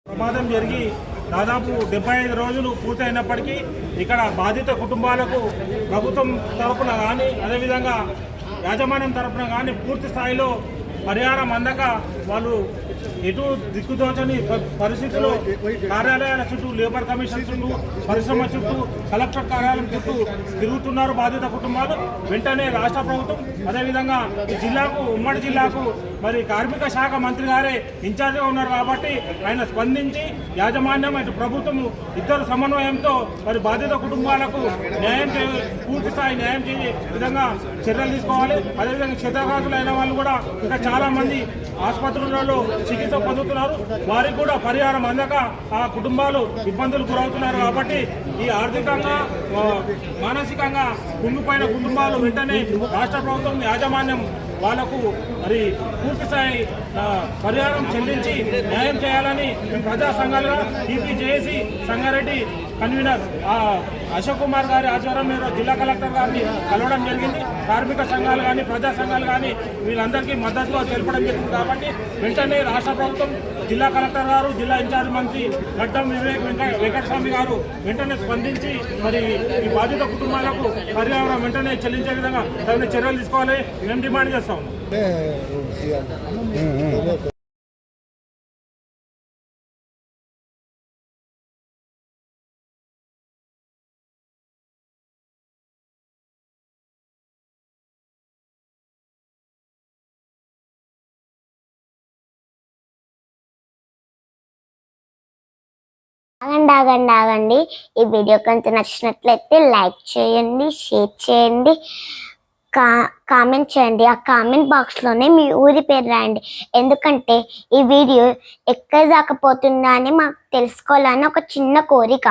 ప్రమాదం జరిగి దాదాపు 75 రోజులు పూర్తయినప్పటికీ ఇక్కడ బాధిత కుటుంబాలకు ప్రభుత్వం తరపున కానీ అదేవిధంగా యాజమాన్యం తరపున కానీ పూర్తి స్థాయిలో పరిహారం అందక వాళ్ళు ఎటు దిక్కుదోచని పరిస్థితుల్లో కార్యాలయాల చుట్టూ, లేబర్ కమిషన్ చుట్టూ, పరిశ్రమ చుట్టూ, కలెక్టర్ కార్యాలయం చుట్టూ తిరుగుతున్నారు బాధిత కుటుంబాలు. వెంటనే రాష్ట్ర ప్రభుత్వం అదేవిధంగా ఈ జిల్లాకు, ఉమ్మడి జిల్లాకు మరి కార్మిక శాఖ మంత్రి గారే ఇన్ఛార్జిగా ఉన్నారు కాబట్టి ఆయన స్పందించి యాజమాన్యం ఇటు ప్రభుత్వం ఇద్దరు సమన్వయంతో మరి బాధిత కుటుంబాలకు పూర్తి స్థాయి న్యాయం చేసే విధంగా చర్యలు తీసుకోవాలి. అదేవిధంగా క్షతగాతులైన వాళ్ళు కూడా ఇంకా చాలా మంది ఆసుపత్రులలో చికిత్స పొందుతున్నారు. వారికి కూడా పరిహారం అందక ఆ కుటుంబాలు ఇబ్బందులు గురవుతున్నారు కాబట్టి ఈ ఆర్థికంగా మానసికంగా కుంగిపోయిన కుటుంబాలు వెంటనే రాష్ట్ర ప్రభుత్వం యాజమాన్యం వాళ్లకు మరి పూర్తిస్థాయి పరిహారం చెల్లించి న్యాయం చేయాలని ప్రజా సంఘాలుగా టీపీజేఏసీ సంగారెడ్డి కన్వీనర్ అశోక్ కుమార్ గారి ఆధ్వర్యంలో జిల్లా కలెక్టర్ గారిని కలవడం జరిగింది. కార్మిక సంఘాలు కానీ, ప్రజా సంఘాలు కానీ వీళ్ళందరికీ మద్దతుగా తెలపడం జరిగింది. కాబట్టి వెంటనే రాష్ట్ర ప్రభుత్వం, జిల్లా కలెక్టర్ గారు, జిల్లా ఇన్ఛార్జ్ మంత్రి గడ్డం వెంకటస్వామి గారు వెంటనే స్పందించి మరి ఈ బాధిత కుటుంబాలకు పరిహారం వెంటనే చెల్లించే విధంగా తగిన చర్యలు తీసుకోవాలి మేము డిమాండ్ చేస్తా ఉన్నాం. ఆగండి. ఈ వీడియో కనుక నచ్చినట్లయితే లైక్ చేయండి, షేర్ చేయండి, కామెంట్ చేయండి. ఆ కామెంట్ బాక్స్లోనే మీ ఊరి పేరు రాయండి. ఎందుకంటే ఈ వీడియో ఎక్కడ దాకా పోతుందా అని మాకు తెలుసుకోవాలని ఒక చిన్న కోరిక.